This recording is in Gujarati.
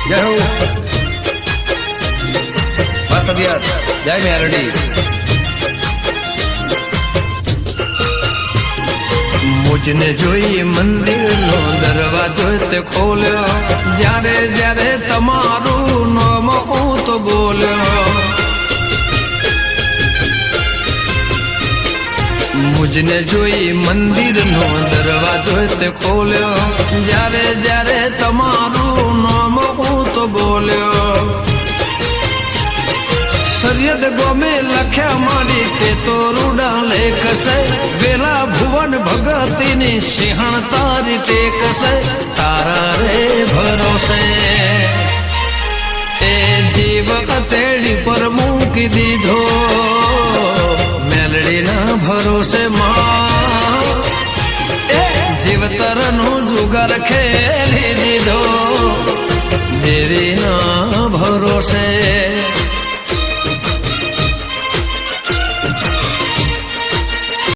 જય હો બસ અગિયાર જય મેરડી મુજને જોઈ મંદિરનો દરવાજો તે ખોલ્યો જ્યારે જ્યારે તમારું નામ હું તો બોલ્યો મુજને જોઈ મંદિરનો દરવાજો તે ખોલ્યો જ્યારે જ્યારે તમારું નામ હું તો બોલ્યો સરિયદ ગોમે લખ્યા મારી તે તો રૂડા લેખ છે વેલા ભુવન ભગતીની સિંહણ તારી ટેક છે તારા રે ભરોસે એ જીવ કતેડી પર મૂકી દીધો મેલડીના ભરોસે માં એ જીવતરનું જુગાર ખેલી દીધો દેવીના ભરોસે